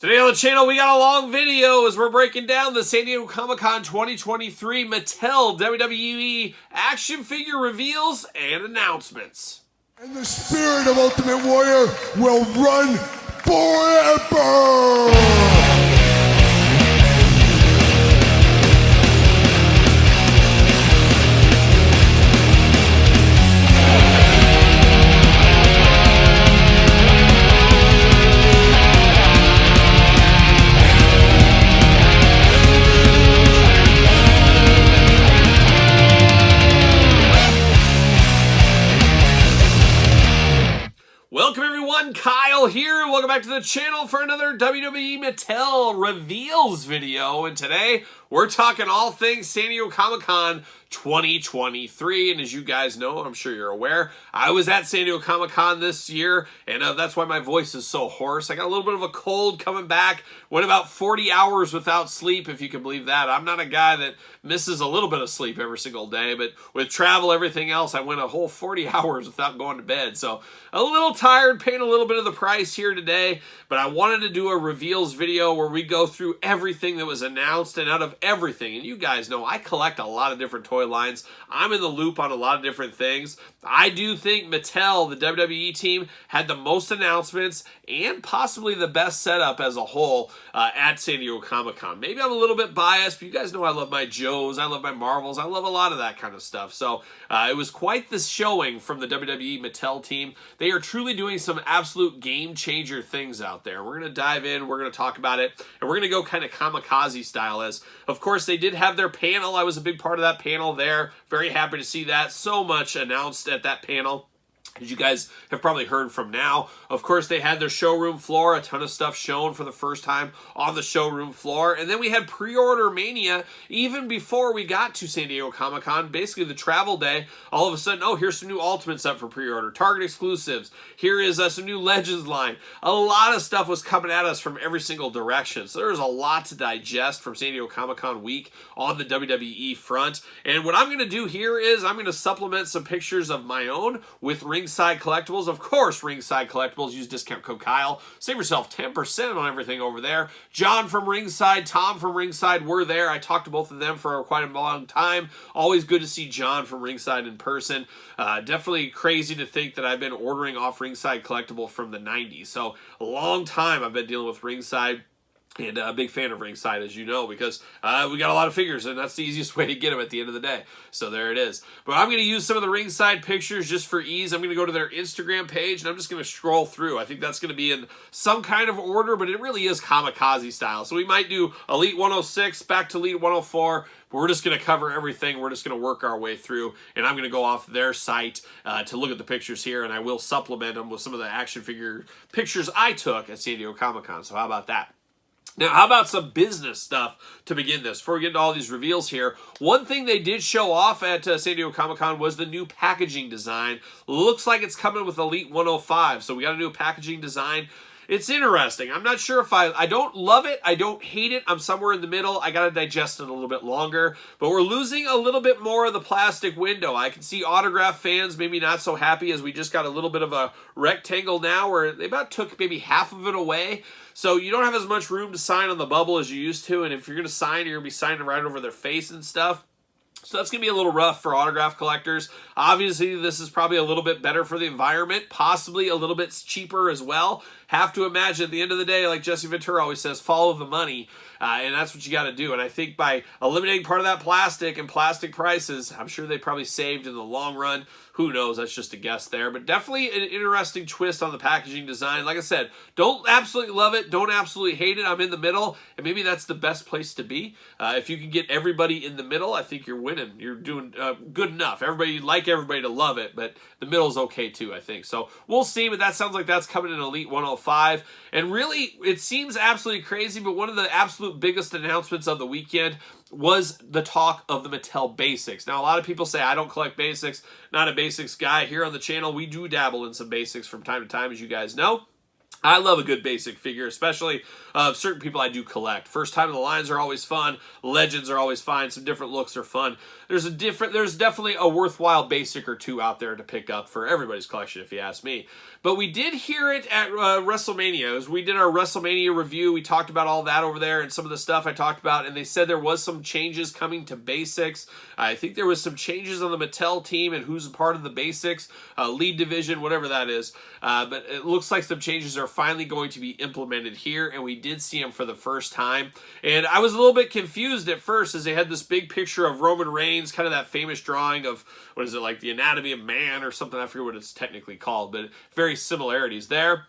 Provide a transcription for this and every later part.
Today on the channel, we got a long video as we're breaking down the San Diego Comic-Con 2023 Mattel WWE action figure reveals and announcements. And the spirit of Ultimate Warrior will run forever! Welcome everyone, Kyle here, and welcome back to the channel for another WWE Mattel reveals video. And today, we're talking all things San Diego Comic-Con 2023. And as you guys know, I'm sure you're aware, I was at San Diego Comic-Con this year, and that's why my voice is so hoarse. I got a little bit of a cold coming back, went about 40 hours without sleep, if you can believe that. I'm not a guy that misses a little bit of sleep every single day, but with travel, everything else, I went a whole 40 hours without going to bed. So a little tired, paying a little bit of the price here today, but I wanted to do a reveals video where we go through everything that was announced, and out of everything, and you guys know I collect a lot of different toy lines. I'm in the loop on a lot of different things. I do think Mattel, the WWE team, had the most announcements and possibly the best setup as a whole at San Diego Comic-Con. Maybe I'm a little bit biased, but you guys know I love my Joes, I love my Marvels, I love a lot of that kind of stuff. So it was quite the showing from the WWE Mattel team. They are truly doing some absolute game changer things out there. We're going to dive in, we're going to talk about it, and we're going to go kind of kamikaze style as, of course, they did have their panel. I was a big part of that panel there. Very happy to see that. So much announced at that panel, as you guys have probably heard from now. Of course, they had their showroom floor, a ton of stuff shown for the first time on the showroom floor. And then we had pre-order mania even before we got to San Diego Comic-Con, basically the travel day. All of a sudden, oh, here's some new Ultimates up for pre-order, Target exclusives. Here is some new Legends line. A lot of stuff was coming at us from every single direction. So there's a lot to digest from San Diego Comic-Con week on the WWE front. And what I'm going to do here is I'm going to supplement some pictures of my own with Ringside Collectibles. Of course, Ringside Collectibles. Use discount code Kyle. Save yourself 10% on everything over there. John from Ringside, Tom from Ringside were there. I talked to both of them for quite a long time. Always good to see John from Ringside in person. Definitely crazy to think that I've been ordering off Ringside Collectible from the 90s. So a long time I've been dealing with Ringside. And a big fan of Ringside, as you know, because we got a lot of figures, and that's the easiest way to get them at the end of the day. So there it is. But I'm going to use some of the Ringside pictures just for ease. I'm going to go to their Instagram page, and I'm just going to scroll through. I think that's going to be in some kind of order, but it really is kamikaze style. So we might do Elite 106 back to Elite 104. But we're just going to cover everything. We're just going to work our way through, and I'm going to go off their site to look at the pictures here, and I will supplement them with some of the action figure pictures I took at San Diego Comic-Con. So how about that? Now, how about some business stuff to begin this? Before we get into all these reveals here, one thing they did show off at San Diego Comic-Con was the new packaging design. Looks like it's coming with Elite 105, so we got a new packaging design. It's interesting. I'm not sure if I don't love it. I don't hate it. I'm somewhere in the middle. I got to digest it a little bit longer. But we're losing a little bit more of the plastic window. I can see autograph fans maybe not so happy as we just got a little bit of a rectangle now where they about took maybe half of it away. So you don't have as much room to sign on the bubble as you used to. And if you're going to sign, you're going to be signing right over their face and stuff. So that's going to be a little rough for autograph collectors. Obviously, this is probably a little bit better for the environment, possibly a little bit cheaper as well. Have to imagine at the end of the day, like Jesse Ventura always says, follow the money. And that's what you got to do. And I think by eliminating part of that plastic and plastic prices, I'm sure they probably saved in the long run. Who knows? That's just a guess there. But definitely an interesting twist on the packaging design. Like I said, don't absolutely love it. Don't absolutely hate it. I'm in the middle. And maybe that's the best place to be. If you can get everybody in the middle, I think you're winning. You're doing good enough. You'd like everybody to love it. But the middle's okay too, I think. So we'll see. But that sounds like that's coming in Elite 105. And really, it seems absolutely crazy. But one of the absolute biggest announcements of the weekend was the talk of the Mattel Basics. Now, a lot of people say, I don't collect basics, not a basics guy. Here on the channel, we do dabble in some basics from time to time, as you guys know. I love a good basic figure, especially certain people I do collect. First time in the lines are always fun. Legends are always fine. Some different looks are fun. There's definitely a worthwhile basic or two out there to pick up for everybody's collection, if you ask me. But we did hear it at WrestleMania. As we did our WrestleMania review, we talked about all that over there and some of the stuff I talked about, and they said there was some changes coming to basics. I think there was some changes on the Mattel team and who's a part of the basics, lead division, whatever that is. But it looks like some changes are finally going to be implemented here, and we did see them for the first time. And I was a little bit confused at first as they had this big picture of Roman Reigns, kind of that famous drawing of, what is it, like the Anatomy of Man or something, I forget what it's technically called, but very similarities there.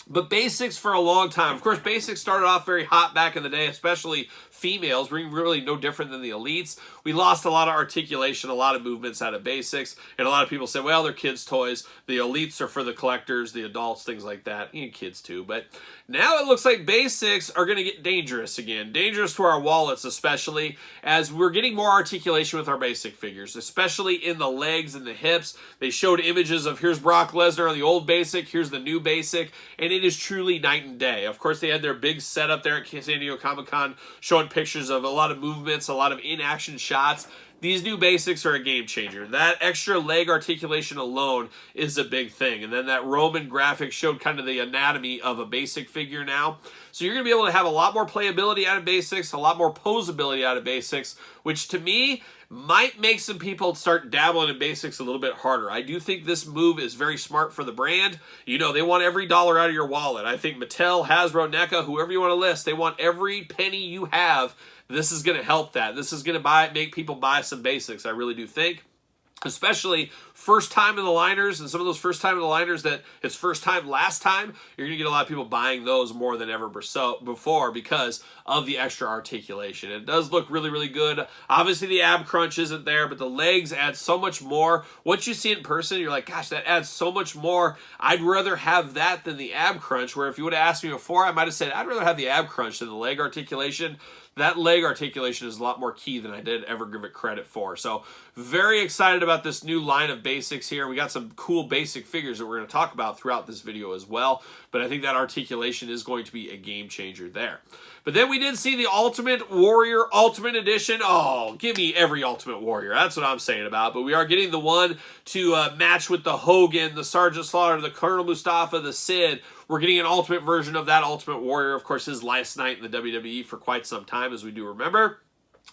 But basics for a long time. Of course, basics started off very hot back in the day, especially females, being really no different than the elites. We lost a lot of articulation, a lot of movements out of basics, and a lot of people say, well, they're kids' toys. The elites are for the collectors, the adults, things like that. And kids too. But now it looks like basics are going to get dangerous again. Dangerous to our wallets, especially, as we're getting more articulation with our basic figures, especially in the legs and the hips. They showed images of here's Brock Lesnar on the old basic, here's the new basic, and it is truly night and day. Of course, they had their big setup there at San Diego Comic-Con showing pictures of a lot of movements, a lot of in-action shots. These new basics are a game changer. That extra leg articulation alone is a big thing. And then that Roman graphic showed kind of the anatomy of a basic figure now. So you're going to be able to have a lot more playability out of basics, a lot more posability out of basics, which to me might make some people start dabbling in basics a little bit harder. I do think this move is very smart for the brand. You know, they want every dollar out of your wallet. I think Mattel, Hasbro, NECA, whoever you want to list, they want every penny you have. This is going to help that. This is going to make people buy some basics. I really do think. Especially first time in the liners, and some of those first time in the liners that it's first time last time, you're going to get a lot of people buying those more than ever before because of the extra articulation. It does look really, really good. Obviously the ab crunch isn't there, but the legs add so much more. Once you see it in person, you're like, gosh, that adds so much more. I'd rather have that than the ab crunch, where if you would have asked me before, I might have said, I'd rather have the ab crunch than the leg articulation. That leg articulation is a lot more key than I did ever give it credit for. So very excited about this new line of basics here. We got some cool basic figures that we're going to talk about throughout this video as well. But I think that articulation is going to be a game changer there. But then we did see the Ultimate Warrior Ultimate Edition. Oh, give me every Ultimate Warrior. That's what I'm saying about. But we are getting the one to match with the Hogan, the Sergeant Slaughter, the Colonel Mustafa, the Sid. We're getting an Ultimate version of that Ultimate Warrior. Of course, his last night in the WWE for quite some time, as we do remember.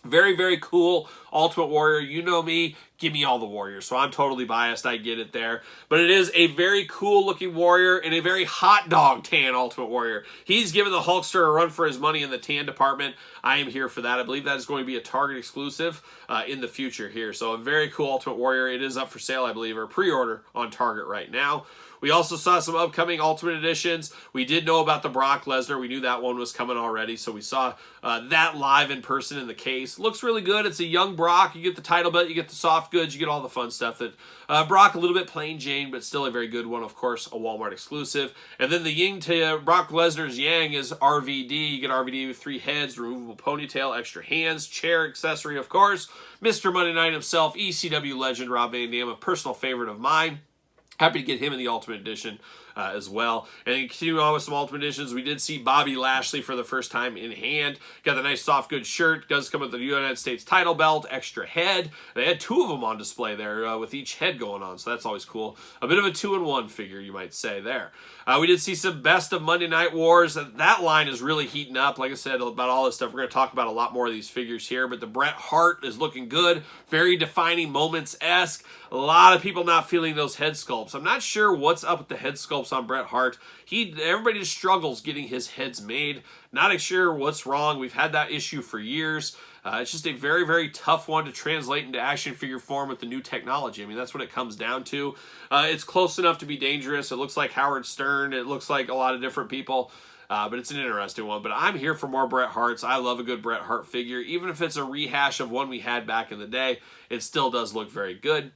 Very, very cool Ultimate Warrior. You know me. Give me all the Warriors. So I'm totally biased. I get it there. But it is a very cool looking Warrior and a very hot dog tan Ultimate Warrior. He's giving the Hulkster a run for his money in the tan department. I am here for that. I believe that is going to be a Target exclusive in the future here. So a very cool Ultimate Warrior. It is up for sale, I believe, or pre-order on Target right now. We also saw some upcoming Ultimate Editions. We did know about the Brock Lesnar. We knew that one was coming already, so we saw that live in person in the case. Looks really good. It's a young Brock. You get the title belt, you get the soft goods, you get all the fun stuff. That Brock, a little bit plain Jane, but still a very good one, of course, a Walmart exclusive. And then the Ying to Brock Lesnar's Yang is RVD. You get RVD with 3 heads, removable ponytail, extra hands, chair accessory, of course. Mr. Monday Night himself, ECW legend Rob Van Dam, a personal favorite of mine. Happy to get him in the Ultimate Edition as well. And then continuing on with some Ultimate Editions, we did see Bobby Lashley for the first time in hand. Got the nice soft goods shirt. Does come with the United States title belt, extra head. They had 2 of them on display there with each head going on, so that's always cool. A bit of a 2-in-1 figure, you might say there. We did see some Best of Monday Night Wars. That line is really heating up. Like I said, about all this stuff. We're going to talk about a lot more of these figures here, but the Bret Hart is looking good. Very defining moments-esque. A lot of people not feeling those head sculpts. I'm not sure what's up with the head sculpts on Bret Hart. Everybody just struggles getting his heads made. Not sure what's wrong. We've had that issue for years. It's just a very, very tough one to translate into action figure form with the new technology. I mean, that's what it comes down to. It's close enough to be dangerous. It looks like Howard Stern. It looks like a lot of different people. But it's an interesting one. But I'm here for more Bret Harts. I love a good Bret Hart figure. Even if it's a rehash of one we had back in the day, it still does look very good.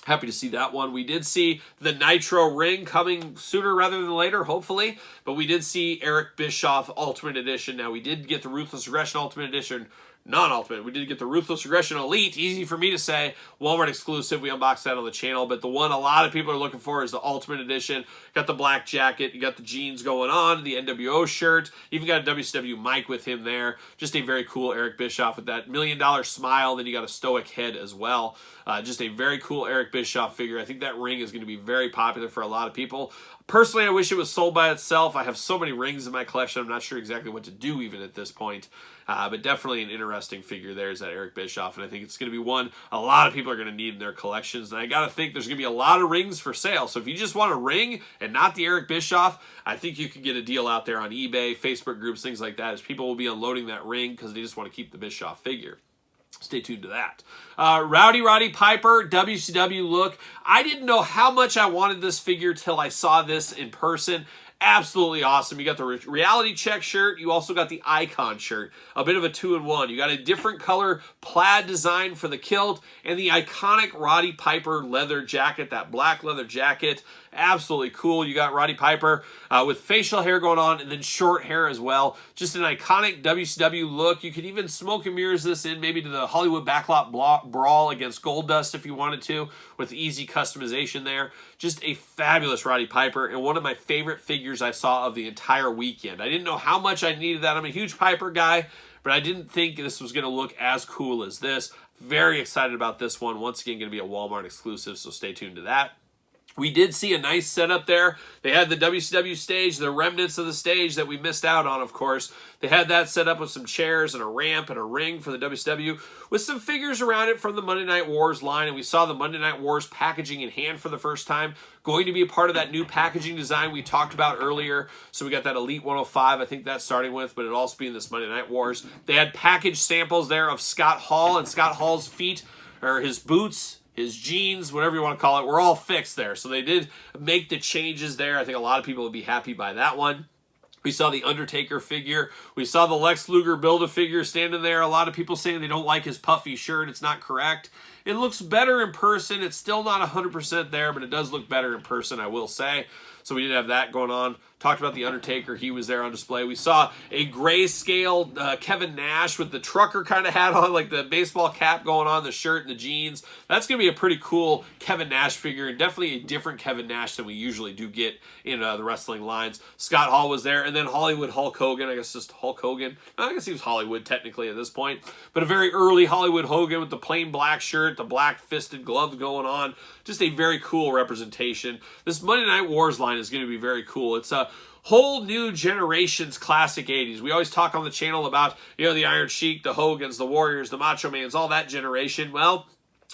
Happy to see that one. We did see the Nitro ring coming sooner rather than later, hopefully. But we did see Eric Bischoff Ultimate Edition. Now, we did get the Ruthless Aggression Ultimate Edition non-Ultimate. We did get the Ruthless Aggression Elite. Easy for me to say. Walmart exclusive. We unboxed that on the channel. But the one a lot of people are looking for is the Ultimate Edition. Got the black jacket. You got the jeans going on. The NWO shirt. Even got a WCW mic with him there. Just a very cool Eric Bischoff with that $1 million smile. Then you got a stoic head as well. Just a very cool Eric Bischoff figure. I think that ring is going to be very popular for a lot of people. Personally, I wish it was sold by itself. I have so many rings in my collection. I'm not sure exactly what to do even at this point. But definitely an interesting figure there is that Eric Bischoff. And I think it's going to be one a lot of people are going to need in their collections. And I got to think there's going to be a lot of rings for sale. So if you just want a ring and not the Eric Bischoff, I think you can get a deal out there on eBay, Facebook groups, things like that, as people will be unloading that ring because they just want to keep the Bischoff figure. Stay tuned to that. Roddy Piper, WCW look. I didn't know how much I wanted this figure till I saw this in person. Absolutely awesome. You got the reality check shirt. You also got the icon shirt. A bit of a 2-in-1. You got a different color plaid design for the kilt and the iconic Roddy Piper leather jacket, that black leather jacket. Absolutely cool. You got Roddy Piper with facial hair going on and then short hair as well. Just an iconic WCW look. You could even smoke and mirrors this in maybe to the Hollywood Backlot Brawl against Goldust if you wanted to, with easy customization there. Just a fabulous Roddy Piper and one of my favorite figures I saw of the entire weekend. I didn't know how much I needed that. I'm a huge Piper guy, but I didn't think this was going to look as cool as this. Very excited about this one. Once again, going to be a Walmart exclusive, so stay tuned to that. We did see a nice setup there. They had the WCW stage, the remnants of the stage that we missed out on, of course. They had that set up with some chairs and a ramp and a ring for the WCW with some figures around it from the Monday Night Wars line. And we saw the Monday Night Wars packaging in hand for the first time. Going to be a part of that new packaging design we talked about earlier. So we got that Elite 105, I think that's starting with, but it'll also be in this Monday Night Wars. They had package samples there of Scott Hall and Scott Hall's feet, or his boots, his jeans, whatever you want to call it, were all fixed there. So they did make the changes there. I think a lot of people would be happy by that one. We saw the Undertaker figure. We saw the Lex Luger Build-A-Figure standing there. A lot of people saying they don't like his puffy shirt. It's not correct. It looks better in person. It's still not 100% there, but it does look better in person, I will say. So we did have that going on. Talked about the Undertaker. He was there on display. We saw a grayscale Kevin Nash with the trucker kind of hat on, like the baseball cap going on, the shirt and the jeans. That's going to be a pretty cool Kevin Nash figure, and definitely a different Kevin Nash than we usually do get in the wrestling lines. Scott Hall was there, and then Hollywood Hulk Hogan. I guess just Hulk Hogan. I guess he was Hollywood technically at this point, but a very early Hollywood Hogan with the plain black shirt, the black fisted gloves going on. Just a very cool representation. This Monday Night Wars line is going to be very cool. It's a whole new generation's classic 80s. We always talk on the channel about, you know, the Iron Sheik, the Hogans, the Warriors, the Macho Mans, all that generation. Well,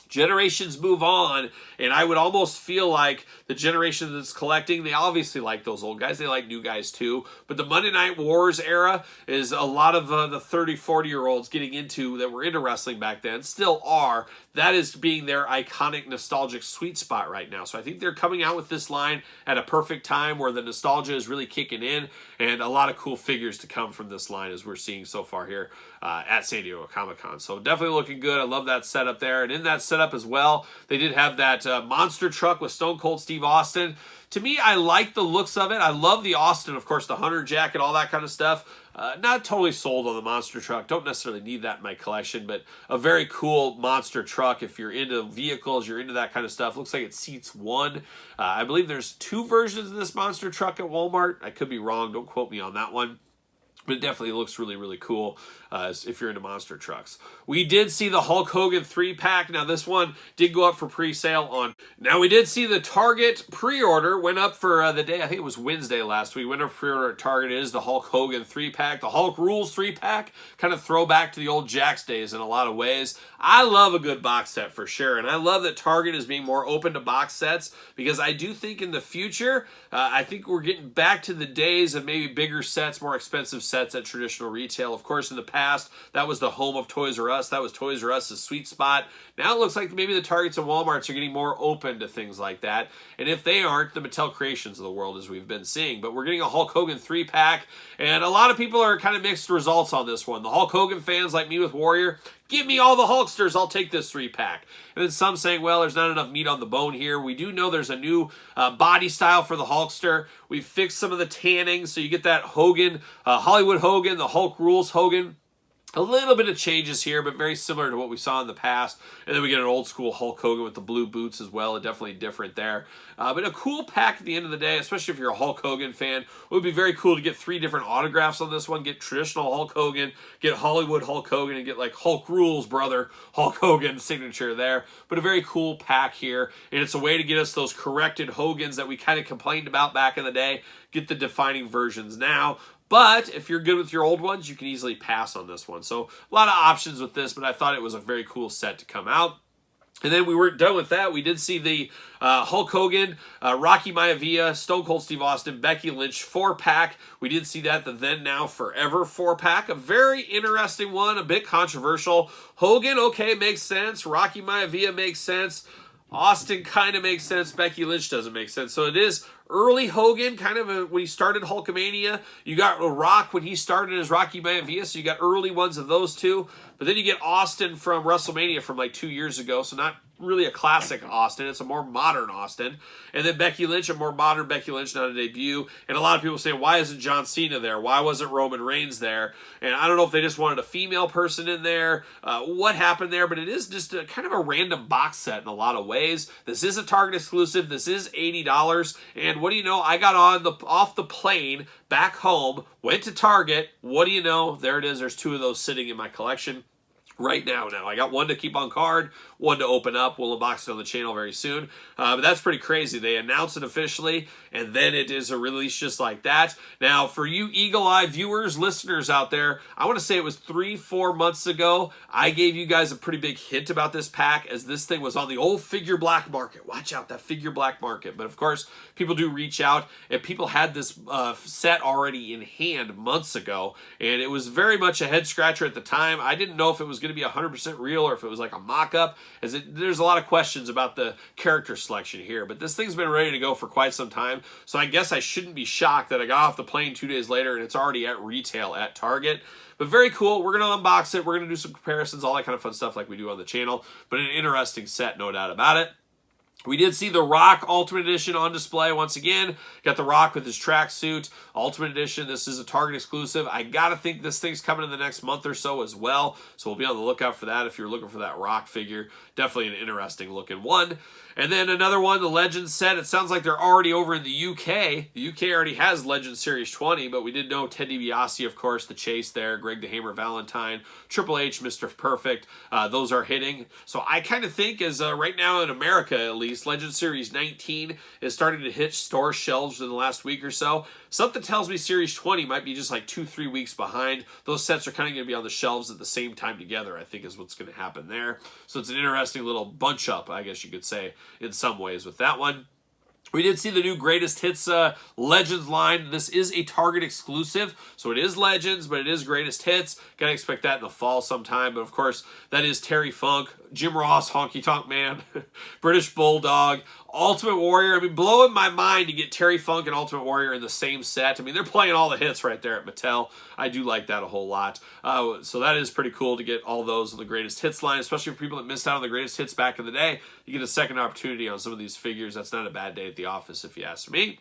generations move on, and I would almost feel like the generation that's collecting, they obviously like those old guys. They like new guys too. But the Monday Night Wars era is a lot of the 30, 40-year-olds getting into, that were into wrestling back then, still are. That is being their iconic, nostalgic sweet spot right now. So I think they're coming out with this line at a perfect time where the nostalgia is really kicking in, and a lot of cool figures to come from this line as we're seeing so far here at San Diego Comic-Con. So definitely looking good. I love that setup there. And in that setup as well, they did have that monster truck with Stone Cold Steve Austin. To me, I like the looks of it. I love the Austin, of course, the Hunter jacket, all that kind of stuff. Not totally sold on the monster truck. Don't necessarily need that in my collection, but a very cool monster truck. If you're into vehicles, you're into that kind of stuff. Looks like it seats one. I believe there's 2 versions of this monster truck at Walmart. I could be wrong. Don't quote me on that one. But it definitely looks really, really cool if you're into monster trucks. We did see the Hulk Hogan 3-pack. Now, this one did go up for pre-sale on... Now, we did see the Target pre-order went up for the day. I think it was Wednesday last week. Went up for pre-order at Target. It is the Hulk Hogan 3-pack. The Hulk Rules 3-pack. Kind of throwback to the old Jax days in a lot of ways. I love a good box set for sure. And I love that Target is being more open to box sets, because I do think in the future, I think we're getting back to the days of maybe bigger sets, more expensive sets at traditional retail. Of course, in the past, that was the home of Toys R Us. That was Toys R Us' sweet spot. Now it looks like maybe the Targets and Walmarts are getting more open to things like that. And if they aren't, the Mattel Creations of the world, as we've been seeing. But we're getting a Hulk Hogan 3-pack, and a lot of people are kind of mixed results on this one. The Hulk Hogan fans, like me with Warrior, give me all the Hulksters, I'll take this 3-pack. And then some saying, well, there's not enough meat on the bone here. We do know there's a new body style for the Hulkster. We've fixed some of the tanning, so you get that Hogan, Hollywood Hogan, the Hulk Rules Hogan. A little bit of changes here, but very similar to what we saw in the past. And then we get an old school Hulk Hogan with the blue boots as well. Definitely different there. But a cool pack at the end of the day, especially if you're a Hulk Hogan fan. It would be very cool to get 3 different autographs on this one. Get traditional Hulk Hogan, get Hollywood Hulk Hogan, and get like Hulk Rules, brother, Hulk Hogan signature there. But a very cool pack here. And it's a way to get us those corrected Hogans that we kind of complained about back in the day. Get the defining versions now. But if you're good with your old ones, you can easily pass on this one. So a lot of options with this, but I thought it was a very cool set to come out. And then we weren't done with that. We did see the Hulk Hogan, Rocky Maivia, Stone Cold Steve Austin, Becky Lynch 4-pack. We did see that, the Then Now Forever 4-pack. A very interesting one, a bit controversial. Hogan, okay, makes sense. Rocky Maivia makes sense. Austin kind of makes sense. Becky Lynch doesn't make sense. So it is early Hogan, kind of when he started Hulkamania. You got Rock when he started as Rocky Maivia, so you got early ones of those two. But then you get Austin from WrestleMania from like 2 years ago, so not really a classic Austin. It's a more modern Austin. And then Becky Lynch, a more modern Becky Lynch, not a debut. And a lot of people say, why isn't John Cena there? Why wasn't Roman Reigns there? And I don't know if they just wanted a female person in there, what happened there, but it is just a kind of a random box set in a lot of ways. This is a Target exclusive. This is $80. And what do you know? I got off the plane back home, went to Target. What do you know? There it is. There's 2 of those sitting in my collection right now. I got one to keep on card, one to open up. We'll unbox it on the channel very soon. But that's pretty crazy. They announced it officially, and then it is a release just like that. Now, for you eagle-eye viewers, listeners out there, I want to say it was 3-4 months ago, I gave you guys a pretty big hint about this pack, as this thing was on the old figure black market. Watch out, that figure black market. But of course, people do reach out, and people had this set already in hand months ago, and it was very much a head-scratcher at the time. I didn't know if it was going to be 100% real or if it was like a mock-up, as there's a lot of questions about the character selection here, but this thing's been ready to go for quite some time, so I guess I shouldn't be shocked that I got off the plane 2 days later and it's already at retail at Target. But very cool. We're going to unbox it. We're going to do some comparisons, all that kind of fun stuff like we do on the channel, but an interesting set, no doubt about it. We did see the Rock Ultimate Edition on display once again. Got the Rock with his tracksuit. Ultimate Edition. This is a Target exclusive. I got to think this thing's coming in the next month or so as well. So we'll be on the lookout for that if you're looking for that Rock figure. Definitely an interesting looking one. And then another one, the Legends set. It sounds like they're already over in the UK. The UK already has Legends Series 20, but we did know Ted DiBiase, of course, the Chase there, Greg the Hammer Valentine, Triple H, Mr. Perfect. Those are hitting. So I kind of think as right now in America, at least, Legends Series 19 is starting to hit store shelves in the last week or so. Something tells me Series 20 might be just like 2-3 weeks behind. Those sets are kind of going to be on the shelves at the same time together, I think is what's going to happen there. So it's an interesting little bunch up, I guess you could say, in some ways with that one. We did see the new Greatest Hits Legends line. This is a Target exclusive, so it is Legends, but it is Greatest Hits. Gotta expect that in the fall sometime, but of course, that is Terry Funk, Jim Ross, Honky Tonk Man, British Bulldog, Ultimate Warrior. I mean, blowing my mind to get Terry Funk and Ultimate Warrior in the same set. I mean, they're playing all the hits right there at Mattel. I do like that a whole lot. So that is pretty cool to get all those in the Greatest Hits line, especially for people that missed out on the Greatest Hits back in the day. You get a second opportunity on some of these figures. That's not a bad day at the office, if you ask me.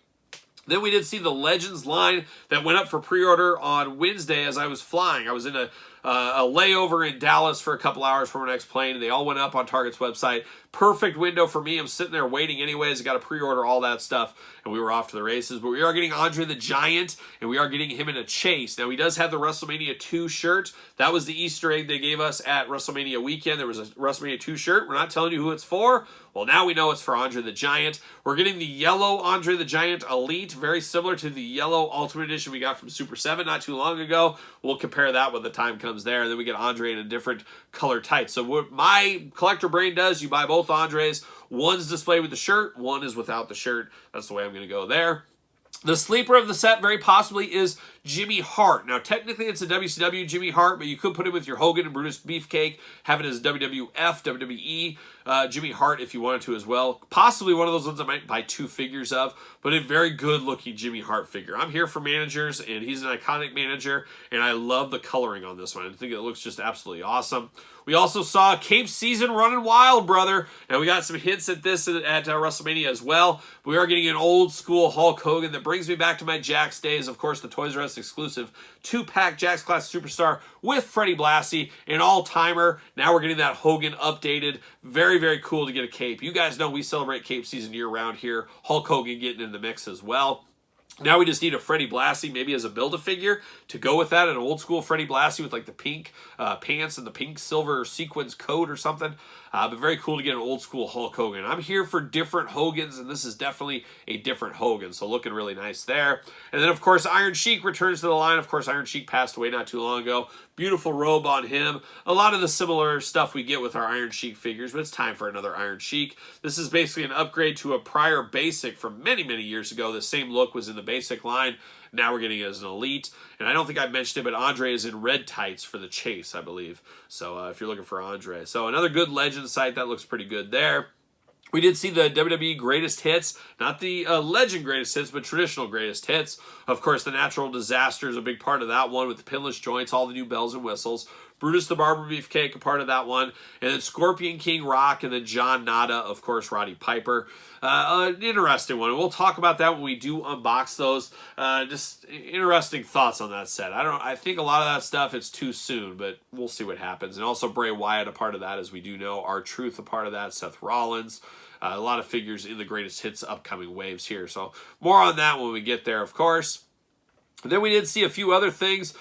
Then we did see the Legends line that went up for pre-order on Wednesday as I was flying. I was in a layover in Dallas for a couple hours for my next plane, and they all went up on Target's website. Perfect window for me. I'm sitting there waiting anyways. I got to pre-order all that stuff, and we were off to the races. But we are getting Andre the Giant, and we are getting him in a chase. Now, he does have the WrestleMania 2 shirt. That was the Easter egg they gave us at WrestleMania weekend. There was a WrestleMania 2 shirt. We're not telling you who it's for. Well, now we know it's for Andre the Giant. We're getting the yellow Andre the Giant Elite, very similar to the yellow Ultimate Edition we got from Super 7 not too long ago. We'll compare that when the time comes there. And then we get Andre in a different color tight. So what my collector brain does, you buy both Andres. One's displayed with the shirt, one is without the shirt. That's the way I'm going to go there. The sleeper of the set very possibly is Jimmy Hart. Now, technically, it's a WCW Jimmy Hart, but you could put him with your Hogan and Brutus Beefcake, have it as WWF, WWE Jimmy Hart if you wanted to as well. Possibly one of those ones I might buy 2 figures of, but a very good-looking Jimmy Hart figure. I'm here for managers, and he's an iconic manager, and I love the coloring on this one. I think it looks just absolutely awesome. We also saw Cape Season running wild, brother, and we got some hints at this at WrestleMania as well. We are getting an old-school Hulk Hogan that brings me back to my Jax days. Of course, the Toys R Us Contest exclusive 2-pack Jax Class Superstar with Freddie Blassie, an all-timer. Now we're getting that Hogan updated. Very, very cool to get a cape. You guys know we celebrate cape season year-round here. Hulk Hogan getting in the mix as well. Now we just need a Freddie Blassie, maybe as a Build-A-Figure to go with that, an old-school Freddie Blassie with like the pink pants and the pink silver sequins coat or something. But very cool to get an old-school Hulk Hogan. I'm here for different Hogans, and this is definitely a different Hogan, so looking really nice there. And then, of course, Iron Sheik returns to the line. Of course, Iron Sheik passed away not too long ago. Beautiful robe on him. A lot of the similar stuff we get with our Iron Sheik figures, but it's time for another Iron Sheik. This is basically an upgrade to a prior basic from many, many years ago. The same look was in the basic line. Now we're getting it as an elite. And I don't think I mentioned it, but Andre is in red tights for the chase, I believe. So if you're looking for Andre. So another good Legend site. That looks pretty good there. We did see the WWE Greatest Hits, not the Legend Greatest Hits, but traditional Greatest Hits. Of course, the Natural Disaster is a big part of that one with the pinless joints, all the new bells and whistles. Brutus the Barber Beefcake, a part of that one. And then Scorpion King Rock, and then John Nada, of course, Roddy Piper. An interesting one. We'll talk about that when we do unbox those. Just interesting thoughts on that set. I think a lot of that stuff, it's too soon, but we'll see what happens. And also Bray Wyatt, a part of that, as we do know. R-Truth, a part of that. Seth Rollins. A lot of figures in the Greatest Hits upcoming waves here. So more on that when we get there, of course. And then we did see a few other things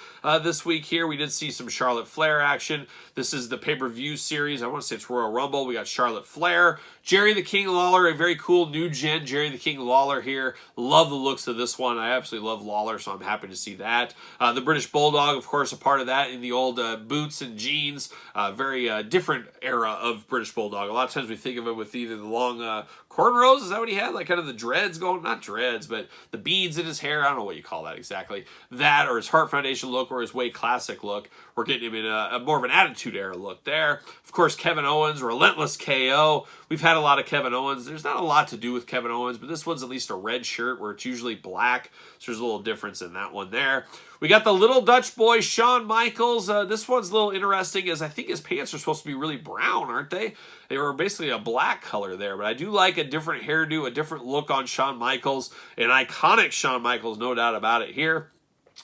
this week here. We did see some Charlotte Flair action. This is the pay-per-view series. I want to say it's Royal Rumble. We got Charlotte Flair. Jerry the King Lawler, a very cool new gen Jerry the King Lawler here. Love the looks of this one. I absolutely love Lawler, so I'm happy to see that. The British Bulldog, of course, a part of that in the old boots and jeans. Very different era of British Bulldog. A lot of times we think of it with either the long cornrows. Is that what he had? Like kind of the dreads going? Not dreads, but the beads in his hair. I don't know what you call that exactly. That or his Heart Foundation look or his way classic look. We're getting him in a more of an Attitude Era look there. Of course, Kevin Owens, Relentless KO. We've had a lot of Kevin Owens. There's not a lot to do with Kevin Owens, but this one's at least a red shirt where it's usually black. So there's a little difference in that one there. We got the little Dutch boy, Shawn Michaels. This one's a little interesting as I think his pants are supposed to be really brown, aren't they? They were basically a black color there, but I do like a different hairdo, a different look on Shawn Michaels. An iconic Shawn Michaels, no doubt about it here.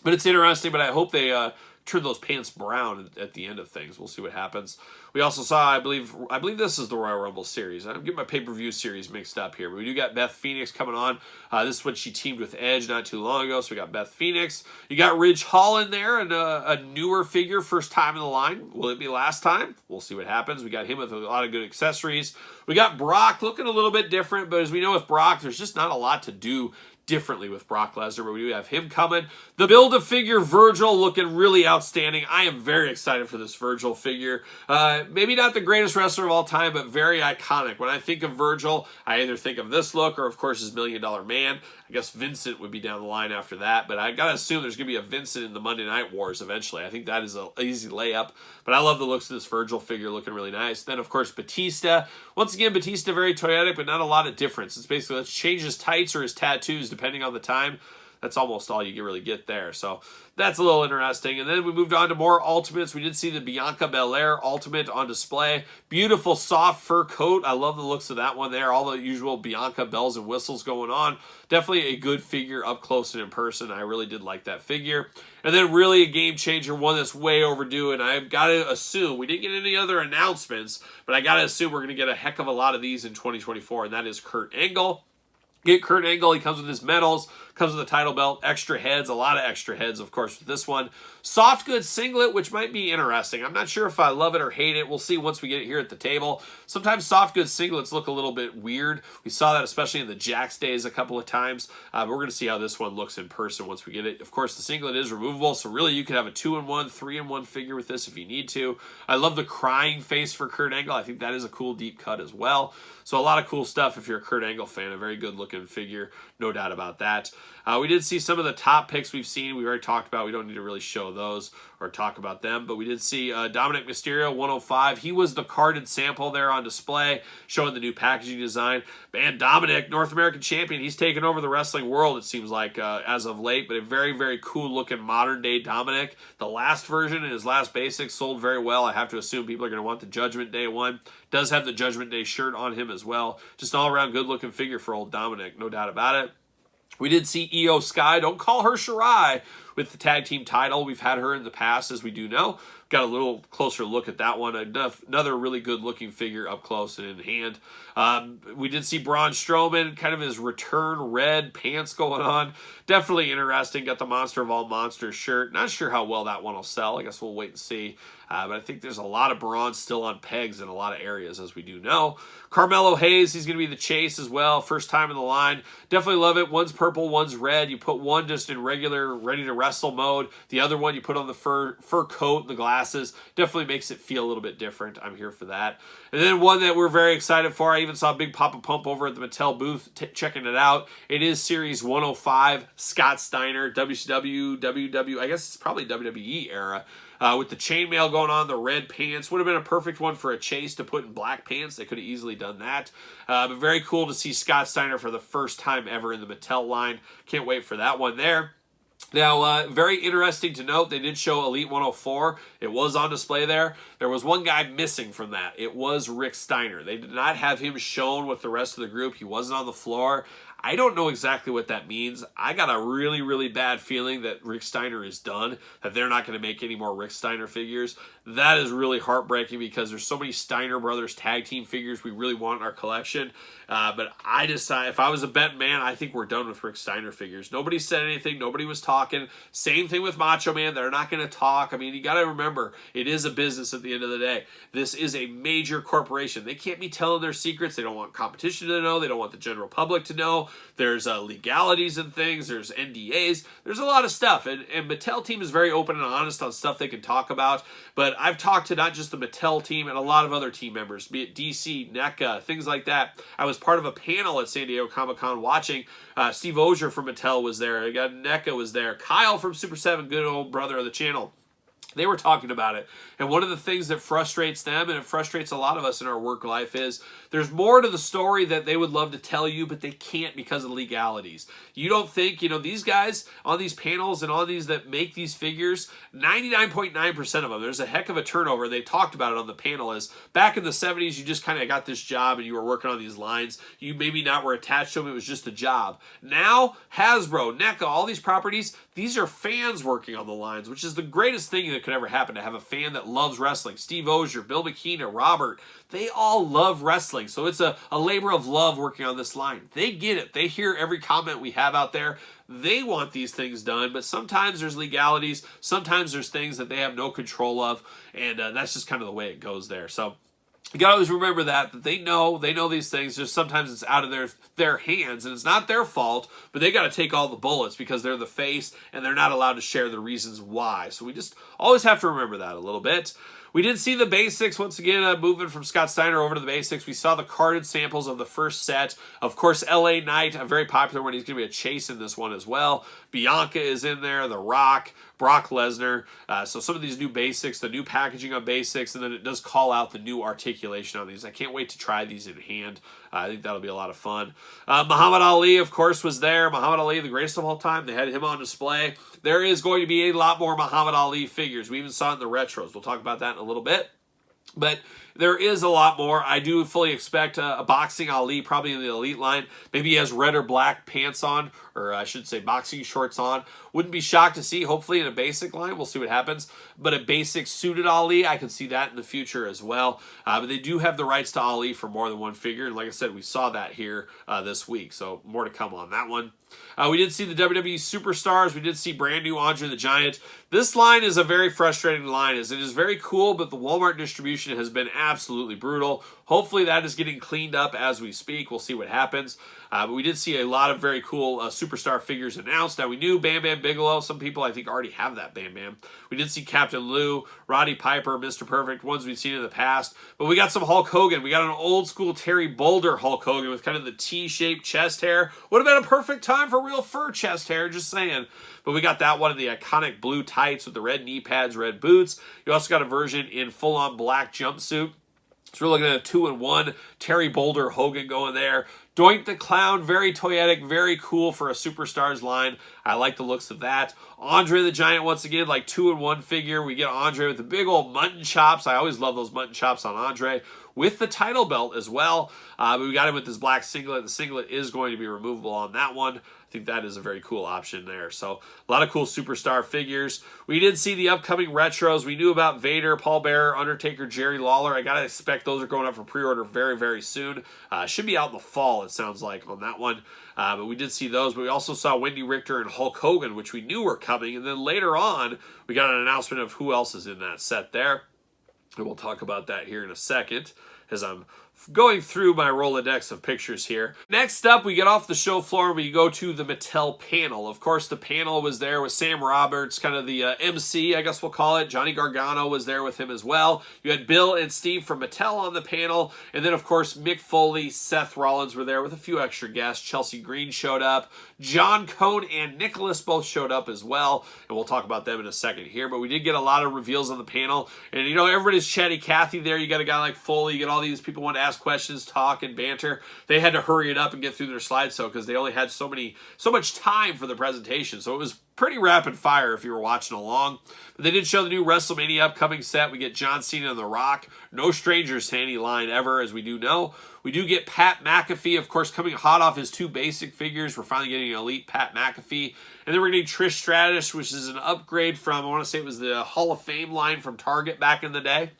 But it's interesting, but I hope they turn those pants brown at the end of things. We'll see what happens. We also saw, I believe this is the Royal Rumble series. I'm getting my pay-per-view series mixed up here. But we do got Beth Phoenix coming on. This is when she teamed with Edge not too long ago. So we got Beth Phoenix. You got Ridge Hall in there, and a newer figure, first time in the line. Will it be last time? We'll see what happens. We got him with a lot of good accessories. We got Brock looking a little bit different, but as we know with Brock, there's just not a lot to do differently with Brock Lesnar, but we do have him coming. The Build-A-Figure Virgil looking really outstanding. I am very excited for this Virgil figure. Maybe not the greatest wrestler of all time, but very iconic. When I think of Virgil, I either think of this look or, of course, his $1 Million Man. I guess Vincent would be down the line after that, but I gotta assume there's gonna be a Vincent in the Monday Night Wars eventually. I think that is an easy layup, but I love the looks of this Virgil figure, looking really nice. Then, of course, Batista. Once again, Batista very toyetic, but not a lot of difference. It's basically let's change his tights or his tattoos depending on the time. That's almost all you can really get there. So that's a little interesting. And then we moved on to more Ultimates. We did see the Bianca Belair Ultimate on display. Beautiful soft fur coat. I love the looks of that one there. All the usual Bianca bells and whistles going on. Definitely a good figure up close and in person. I really did like that figure. And then really a game changer, one that's way overdue. And I've got to assume, we didn't get any other announcements, but I got to assume we're going to get a heck of a lot of these in 2024. And that is Kurt Angle. Get Kurt Angle. He comes with his medals, comes with a title belt, extra heads, a lot of extra heads, of course, with this one. Soft goods singlet, which might be interesting. I'm not sure if I love it or hate it. We'll see once we get it here at the table. Sometimes soft goods singlets look a little bit weird. We saw that especially in the Jax days a couple of times. But we're going to see how this one looks in person once we get it. Of course, the singlet is removable, so really you could have a 2-in-1, 3-in-1 figure with this if you need to. I love the crying face for Kurt Angle. I think that is a cool deep cut as well. So a lot of cool stuff if you're a Kurt Angle fan. A very good looking figure, no doubt about that. We did see some of the top picks we've seen. We already talked about. We don't need to really show those or talk about them. But we did see Dominic Mysterio, 105. He was the carded sample there on display, showing the new packaging design. Man, Dominic, North American champion. He's taken over the wrestling world, it seems like, as of late. But a very, very cool-looking modern-day Dominic. The last version and his last basics sold very well. I have to assume people are going to want the Judgment Day one. Does have the Judgment Day shirt on him as well. Just an all-around good-looking figure for old Dominic, no doubt about it. We did see Io Sky. Don't call her Shirai. with the tag team title. We've had her in the past, as we do know. Got a little closer look at that one. Another really good looking figure up close and in hand. We did see Braun Strowman, kind of his return red pants going on. Definitely interesting. Got the Monster of All Monsters shirt. Not sure how well that one will sell. I guess we'll wait and see. But I think there's a lot of Braun still on pegs in a lot of areas, as we do know. Carmelo Hayes, he's going to be the chase as well. First time in the line. Definitely love it. One's purple, one's red. You put one just in regular, ready to wrestle mode. The other one you put on the fur coat and the glasses. Definitely makes it feel a little bit different. I'm here for that. And then one that we're very excited for. I even saw Big Papa Pump over at the Mattel booth checking it out. It is Series 105, Scott Steiner, WCW, WW, I guess it's probably WWE era. With the chainmail going on, the red pants. Would have been a perfect one for a chase to put in black pants. They could have easily done that. But very cool to see Scott Steiner for the first time ever in the Mattel line. Can't wait for that one there. Now, very interesting to note, they did show Elite 104. It was on display there. There was one guy missing from that. It was Rick Steiner. They did not have him shown with the rest of the group. He wasn't on the floor. I don't know exactly what that means. I got a really, really bad feeling that Rick Steiner is done, that they're not going to make any more Rick Steiner figures. That is really heartbreaking because there's so many Steiner Brothers tag team figures we really want in our collection. But I decided, if I was a betting man, I think we're done with Rick Steiner figures. Nobody said anything. Nobody was talking. Same thing with Macho Man. They're not going to talk. I mean, you got to remember, it is a business at the end of the day. This is a major corporation. They can't be telling their secrets. They don't want competition to know. They don't want the general public to know. There's legalities and things. There's NDAs. There's a lot of stuff. And Mattel team is very open and honest on stuff they can talk about. But I've talked to not just the Mattel team and a lot of other team members, be it DC, NECA, things like that. I was part of a panel at San Diego Comic-Con watching. Steve Ozier from Mattel was there. I got NECA was there. Kyle from Super 7, good old brother of the channel. They were talking about it. And one of the things that frustrates them, and it frustrates a lot of us in our work life, is there's more to the story that they would love to tell you, but they can't because of legalities. You don't think, these guys on these panels and on these that make these figures, 99.9% of them, there's a heck of a turnover. They talked about it on the panel as back in the 70s, you just kind of got this job and you were working on these lines. You maybe not were attached to them. It was just a job. Now, Hasbro, NECA, all these properties, these are fans working on the lines, which is the greatest thing that could ever happen, to have a fan that loves wrestling. Steve Ozier, Bill McKenna, Robert, they all love wrestling. So it's a labor of love working on this line. They get it. They hear every comment we have out there. They want these things done, but sometimes there's legalities. Sometimes there's things that they have no control of, and that's just kind of the way it goes there. So you gotta always remember that they know these things. Just sometimes it's out of their hands, and it's not their fault, but they gotta take all the bullets because they're the face and they're not allowed to share the reasons why. So we just always have to remember that a little bit. We did see the basics once again, moving from Scott Steiner over to the basics. We saw the carded samples of the first set. Of course, LA Knight, a very popular one. He's going to be a chase in this one as well. Bianca is in there, The Rock, Brock Lesnar. So some of these new basics, the new packaging on basics, and then it does call out the new articulation on these. I can't wait to try these in hand. I think that'll be a lot of fun. Muhammad Ali, of course, was there. Muhammad Ali, the greatest of all time. They had him on display. There is going to be a lot more Muhammad Ali figures. We even saw it in the retros. We'll talk about that in a little bit. But there is a lot more. I do fully expect a boxing Ali, probably in the Elite line. Maybe he has red or black pants on, or I should say boxing shorts on. Wouldn't be shocked to see, hopefully in a basic line. We'll see what happens. But a basic suited Ali, I can see that in the future as well. But they do have the rights to Ali for more than one figure. And like I said, we saw that here this week. So more to come on that one. We did see the WWE Superstars. We did see brand new Andre the Giant. This line is a very frustrating line, as it is very cool, but the Walmart distribution has been absolutely brutal. Hopefully that is getting cleaned up as we speak. We'll see what happens. But we did see a lot of very cool superstar figures announced. Now, we knew Bam Bam Bigelow. Some people, I think, already have that Bam Bam. We did see Captain Lou, Roddy Piper, Mr. Perfect, ones we've seen in the past. But we got some Hulk Hogan. We got an old school Terry Boulder Hulk Hogan with kind of the T-shaped chest hair. Would have been a perfect time for real fur chest hair, just saying. But we got that one in the iconic blue tights with the red knee pads, red boots. You also got a version in full-on black jumpsuit. So we're looking at a 2-in-1 Terry Boulder Hogan going there. Doink the Clown, very toyetic, very cool for a Superstars line. I like the looks of that. Andre the Giant, once again, like 2-in-1 figure. We get Andre with the big old mutton chops. I always love those mutton chops on Andre. with the title belt as well. But we got him with this black singlet. The singlet is going to be removable on that one. I think that is a very cool option there. So a lot of cool superstar figures. We did see the upcoming retros. We knew about Vader, Paul Bearer, Undertaker, Jerry Lawler. I got to expect those are going up for pre-order very, very soon. Should be out in the fall, it sounds like, on that one. But we did see those. But we also saw Wendy Richter and Hulk Hogan, which we knew were coming. And then later on, we got an announcement of who else is in that set there. And we'll talk about that here in a second as I'm going through my Rolodex of pictures here. Next up, we get off the show floor and we go to the Mattel panel. Of course, the panel was there with Sam Roberts, kind of the MC, I guess we'll call it. Johnny Gargano was there with him as well. You had Bill and Steve from Mattel on the panel. And then, of course, Mick Foley, Seth Rollins were there with a few extra guests. Chelsea Green showed up. John Cone and Nicholas both showed up as well. And we'll talk about them in a second here. But we did get a lot of reveals on the panel. And, you know, everybody's chatty Cathy there. You got a guy like Foley. You get all these people want to ask questions, talk, and banter. They had to hurry it up and get through their slideshow because they only had so much time for the presentation. So it was pretty rapid fire if you were watching along. But they did show the new WrestleMania upcoming set. We get John Cena and The Rock. No strangers to any line ever, as we do know. We do get Pat McAfee, of course, coming hot off his two basic figures. We're finally getting an elite Pat McAfee. And then we're getting Trish Stratus, which is an upgrade from, I want to say it was the Hall of Fame line from Target back in the day.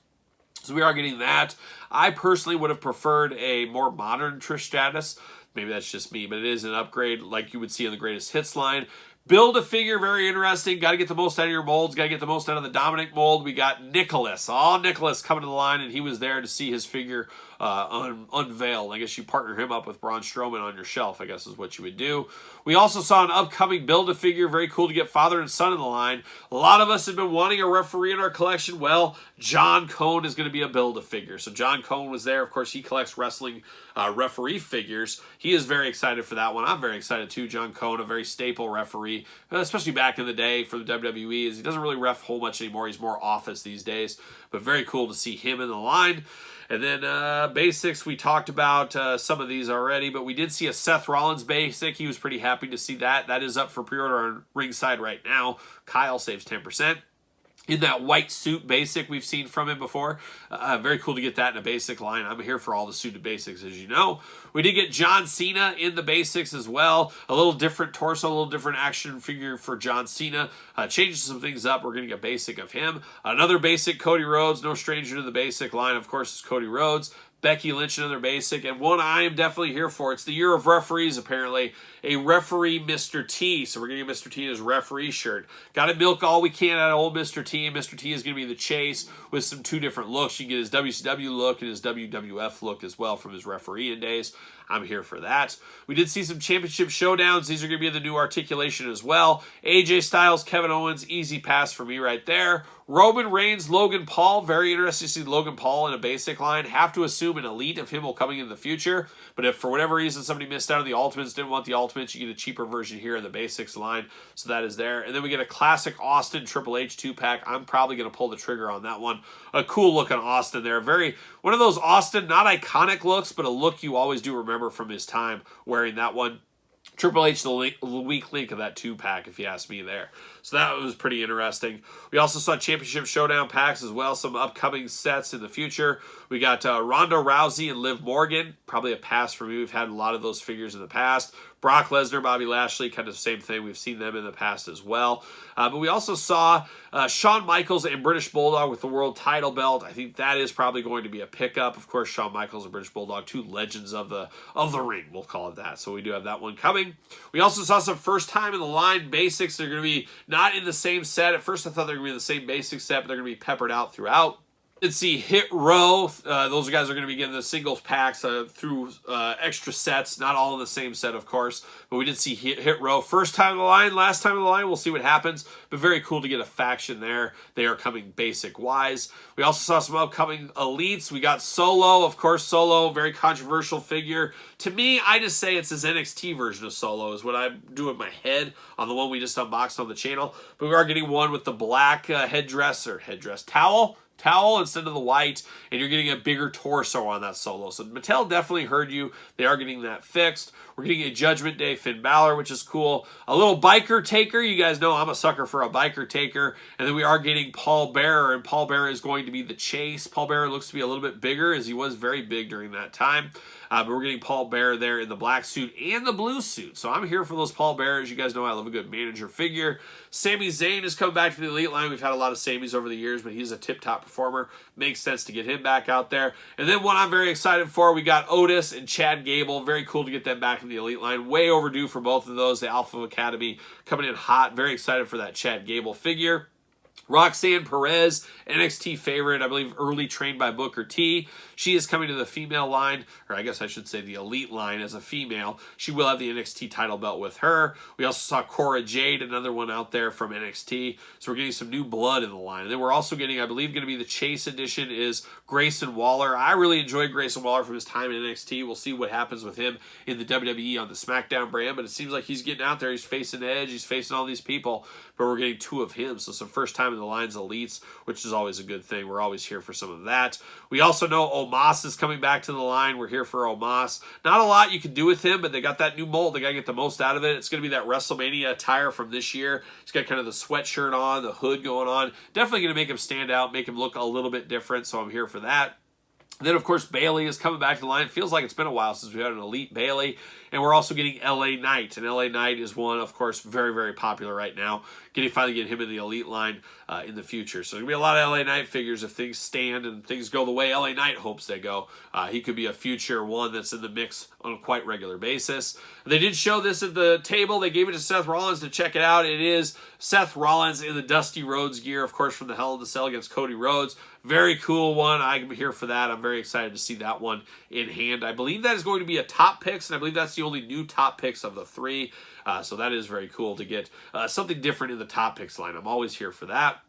So we are getting that. I personally would have preferred a more modern Trish Stratus. Maybe that's just me, but it is an upgrade like you would see in the Greatest Hits line. Build-A-Figure, very interesting. Got to get the most out of your molds. Got to get the most out of the Dominic mold. We got Nicholas. Nicholas coming to the line, and he was there to see his figure unveiled. I guess you partner him up with Braun Strowman on your shelf, I guess is what you would do. We also saw an upcoming Build-A-Figure. Very cool to get father and son in the line. A lot of us have been wanting a referee in our collection. Well, John Cone is going to be a Build-A-Figure. So John Cone was there. Of course, he collects wrestling referee figures. He is very excited for that one. I'm very excited too. John Cone, a very staple referee, especially back in the day for the WWE, is he doesn't really ref whole much anymore. He's more office these days, but very cool to see him in the line. And then basics, we talked about some of these already, but we did see a Seth Rollins basic. He was pretty happy to see that. That is up for pre-order on Ringside right now. Kyle saves 10%. In that white suit basic we've seen from him before. Very cool to get that in a basic line. I'm here for all the suited basics, as you know. We did get John Cena in the basics as well. A little different torso, a little different action figure for John Cena. Changes some things up. We're going to get basic of him. Another basic, Cody Rhodes. No stranger to the basic line, of course, is Cody Rhodes. Becky Lynch, another basic, and one I am definitely here for. It's the year of referees, apparently. A referee Mr. T. So we're going to get Mr. T in his referee shirt. Got to milk all we can out of old Mr. T. And Mr. T is going to be the chase with some two different looks. You can get his WCW look and his WWF look as well from his refereeing days. I'm here for that. We did see some championship showdowns. These are going to be in the new articulation as well. AJ Styles, Kevin Owens, easy pass for me right there. Roman Reigns, Logan Paul. Very interesting to see Logan Paul in a basic line. Have to assume an elite of him will coming in the future. But if for whatever reason somebody missed out on the Ultimates, didn't want the Ultimates, you get a cheaper version here in the basics line. So that is there. And then we get a classic Austin Triple H 2-pack. I'm probably going to pull the trigger on that one. A cool looking Austin there. One of those Austin, not iconic looks, but a look you always do remember from his time wearing that one. Triple H, the weak link of that 2-pack, if you ask me there. So that was pretty interesting. We also saw Championship Showdown packs as well, some upcoming sets in the future. We got Ronda Rousey and Liv Morgan, probably a pass for me. We've had a lot of those figures in the past. Brock Lesnar, Bobby Lashley, kind of the same thing. We've seen them in the past as well. But we also saw Shawn Michaels and British Bulldog with the world title belt. I think that is probably going to be a pickup. Of course, Shawn Michaels and British Bulldog, two legends of the ring, we'll call it that. So we do have that one coming. We also saw some first time in the line basics. They're going to be not in the same set. At first I thought they were going to be in the same basic set, but they're going to be peppered out throughout. Let's see, Hit Row. Those guys are going to be getting the singles packs through extra sets. Not all in the same set, of course. But we did see Hit Row. First time in the line, last time in the line. We'll see what happens. But very cool to get a faction there. They are coming basic-wise. We also saw some upcoming elites. We got Solo. Of course, Solo, very controversial figure. To me, I just say it's his NXT version of Solo is what I do in my head on the one we just unboxed on the channel. But we are getting one with the black towel instead of the white, and you're getting a bigger torso on that Solo. So Mattel definitely heard you. They are getting that fixed. We're getting a Judgment Day Finn Balor, which is cool. A little biker taker. You guys know I'm a sucker for a biker taker. And then we are getting Paul Bearer, and Paul Bearer is going to be the chase. Paul Bearer looks to be a little bit bigger, as he was very big during that time. But we're getting Paul Bearer there in the black suit and the blue suit. So I'm here for those Paul Bearers. You guys know I love a good manager figure. Sami Zayn is coming back to the Elite line. We've had a lot of Samis over the years, but he's a tip-top performer. Makes sense to get him back out there. And then one I'm very excited for, we got Otis and Chad Gable. Very cool to get them back in the Elite line. Way overdue for both of those. The Alpha Academy coming in hot. Very excited for that Chad Gable figure. Roxanne Perez, NXT favorite, I believe early trained by Booker T. She is coming to the female line, or I guess I should say the Elite line as a female. She will have the NXT title belt with her. We also saw Cora Jade, another one out there from NXT. So we're getting some new blood in the line. And then we're also getting, I believe, going to be the Chase edition is Grayson Waller. I really enjoyed Grayson Waller from his time in NXT. We'll see what happens with him in the WWE on the SmackDown brand, but it seems like he's getting out there. He's facing Edge. He's facing all these people, but we're getting two of him. So some first time in the line's elites, which is always a good thing. We're always here for some of that. We also know Omos is coming back to the line. We're here for Omos. Not a lot you can do with him, but they got that new mold. They got to get the most out of it. It's going to be that WrestleMania attire from this year. He's got kind of the sweatshirt on, the hood going on. Definitely going to make him stand out, make him look a little bit different, so I'm here for that. Then, of course, Bayley is coming back to the line. It feels like it's been a while since we had an Elite Bayley. And we're also getting LA Knight. And LA Knight is one, of course, very, very popular right now. Finally get him in the Elite line in the future. So there's going to be a lot of LA Knight figures if things stand and things go the way LA Knight hopes they go. He could be a future one that's in the mix on a quite regular basis. They did show this at the table. They gave it to Seth Rollins to check it out. It is Seth Rollins in the Dusty Rhodes gear, of course, from the Hell in the Cell against Cody Rhodes. Very cool one. I'm here for that. I'm very excited to see that one in hand. I believe that is going to be a top picks, and I believe that's the only new top picks of the three. So that is very cool to get something different in the top picks line. I'm always here for that.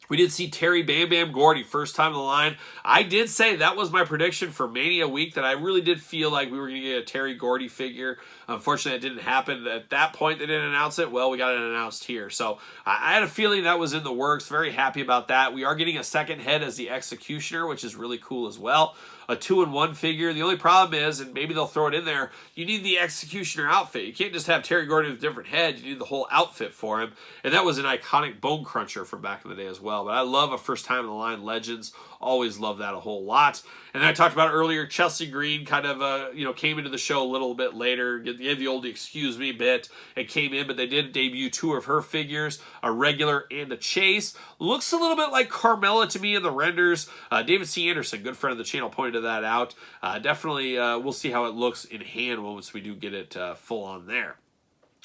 We did see Terry Bam Bam Gordy, first time in the line. I did say that was my prediction for Mania Week, that I really did feel like we were going to get a Terry Gordy figure. Unfortunately, it didn't happen. At that point, they didn't announce it. Well, we got it announced here. So I had a feeling that was in the works. Very happy about that. We are getting a second head as the Executioner, which is really cool as well. A 2-in-1 figure. The only problem is, and maybe they'll throw it in there, you need the Executioner outfit. You can't just have Terry Gordy with a different head. You need the whole outfit for him. And that was an iconic Bone Cruncher from back in the day as well. But I love a first time in the line Legends. Always love that a whole lot. And then I talked about earlier, Chelsea Green kind of, came into the show a little bit later. Gave the old excuse me bit and came in, but they did debut two of her figures, a regular and a chase. Looks a little bit like Carmella to me in the renders. David C. Anderson, good friend of the channel, pointed that out. Definitely, we'll see how it looks in hand once we do get it full on there.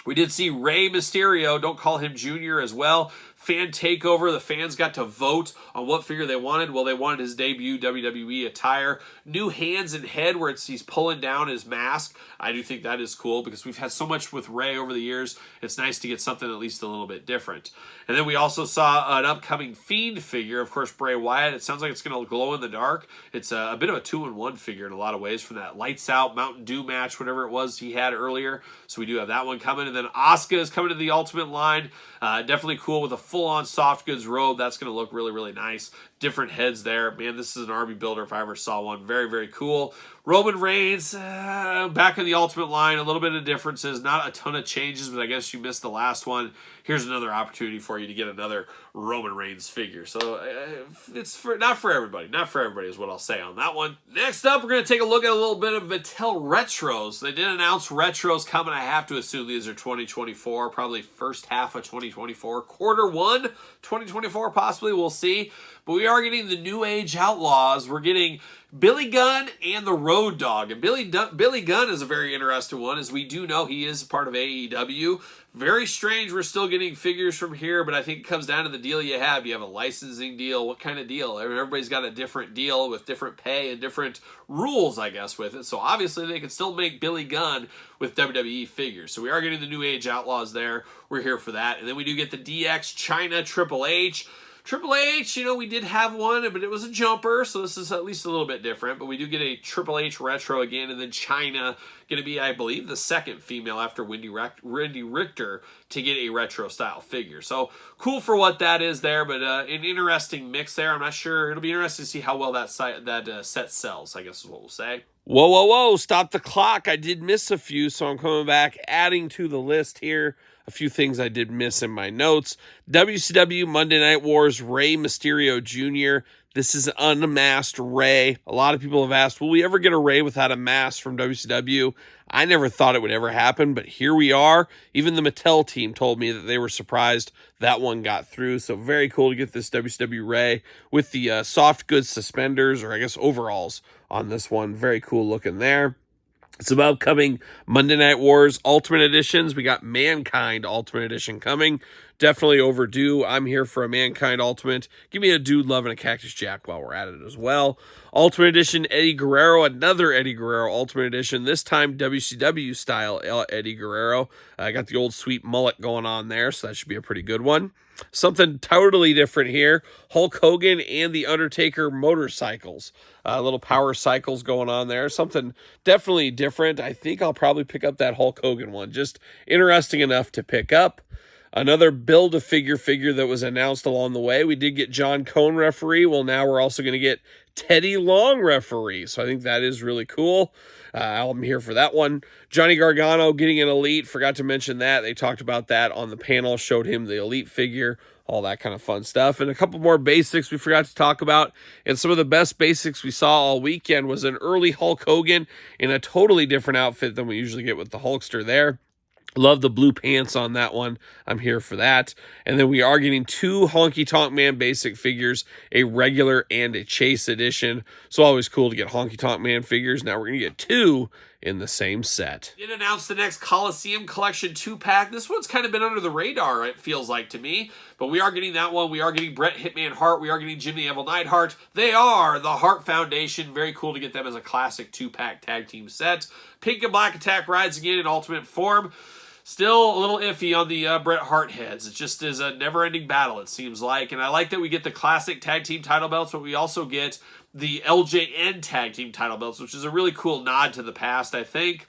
We did see Rey Mysterio, don't call him Junior, as well. Fan takeover. The fans got to vote on what figure they wanted. Well, they wanted his debut WWE attire. New hands and head where he's pulling down his mask. I do think that is cool because we've had so much with Rey over the years. It's nice to get something at least a little bit different. And then we also saw an upcoming Fiend figure. Of course, Bray Wyatt. It sounds like it's going to glow in the dark. It's a bit of a 2-in-1 figure in a lot of ways from that Lights Out Mountain Dew match, whatever it was he had earlier. So we do have that one coming. And then Asuka is coming to the Ultimate line. Definitely cool with a full-on soft goods robe. That's going to look really, really nice. Different heads there. Man, this is an army builder if I ever saw one. Very, very cool. Roman Reigns, back in the Ultimate line. A little bit of differences. Not a ton of changes, but I guess you missed the last one. Here's another opportunity for you to get another Roman Reigns figure. So it's not for everybody. Not for everybody is what I'll say on that one. Next up, we're going to take a look at a little bit of Mattel Retros. They did announce Retros coming. I have to assume these are 2024, probably first half of 2024. Quarter 1, 2024 possibly. We'll see. But we are getting the New Age Outlaws. We're getting Billy Gunn and the Road Dogg. And Billy Gunn is a very interesting one, as we do know he is part of AEW. Very strange we're still getting figures from here, but I think it comes down to the deal you have. You have a licensing deal. What kind of deal? Everybody's got a different deal with different pay and different rules, I guess, with it. So obviously they can still make Billy Gunn with WWE figures. So we are getting the New Age Outlaws there. We're here for that. And then we do get the DX China Triple H. Triple H, you know, we did have one, but it was a jumper, so this is at least a little bit different. But we do get a Triple H retro again, and then Chyna going to be, I believe, the second female after Wendy Richter to get a retro style figure. So cool for what that is there, but an interesting mix there. I'm not sure. It'll be interesting to see how well that set sells, I guess is what we'll say. Whoa, whoa, whoa, stop the clock. I did miss a few, so I'm coming back, adding to the list here. A few things I did miss in my notes. WCW Monday Night Wars, Rey Mysterio Jr. This is unmasked Rey. A lot of people have asked, will we ever get a Rey without a mask from WCW? I never thought it would ever happen, but here we are. Even the Mattel team told me that they were surprised that one got through. So very cool to get this WCW Rey with the soft goods suspenders, or I guess overalls on this one. Very cool looking there. It's about upcoming Monday Night Wars Ultimate Editions. We got Mankind Ultimate Edition coming. Definitely overdue. I'm here for a Mankind Ultimate. Give me a dude loving a Cactus Jack while we're at it as well. Ultimate Edition Eddie Guerrero. Another Eddie Guerrero Ultimate Edition. This time WCW style Eddie Guerrero. I got the old sweet mullet going on there, so that should be a pretty good one. Something totally different here. Hulk Hogan and the Undertaker motorcycles. Little power cycles going on there. Something definitely different. I think I'll probably pick up that Hulk Hogan one. Just interesting enough to pick up. Another Build-A-Figure figure that was announced along the way. We did get John Cone referee. Well, now we're also going to get Teddy Long referee. So I think that is really cool. I'm here for that one. Johnny Gargano getting an Elite. Forgot to mention that. They talked about that on the panel. Showed him the Elite figure. All that kind of fun stuff. And a couple more basics we forgot to talk about. And some of the best basics we saw all weekend was an early Hulk Hogan in a totally different outfit than we usually get with the Hulkster there. Love the blue pants on that one. I'm here for that. And then we are getting two Honky Tonk Man basic figures, a regular and a Chase edition. So always cool to get Honky Tonk Man figures. Now we're going to get two in the same set. Did announce the next Coliseum Collection 2-pack. This one's kind of been under the radar, it feels like to me. But we are getting that one. We are getting Bret Hitman Hart. We are getting Jimmy Evil Neidhart. They are the Hart Foundation. Very cool to get them as a classic 2-pack tag team set. Pink and Black Attack rides again in ultimate form. Still a little iffy on the Bret Hart heads. It just is a never-ending battle, it seems like. And I like that we get the classic tag team title belts, but we also get the LJN tag team title belts, which is a really cool nod to the past, I think.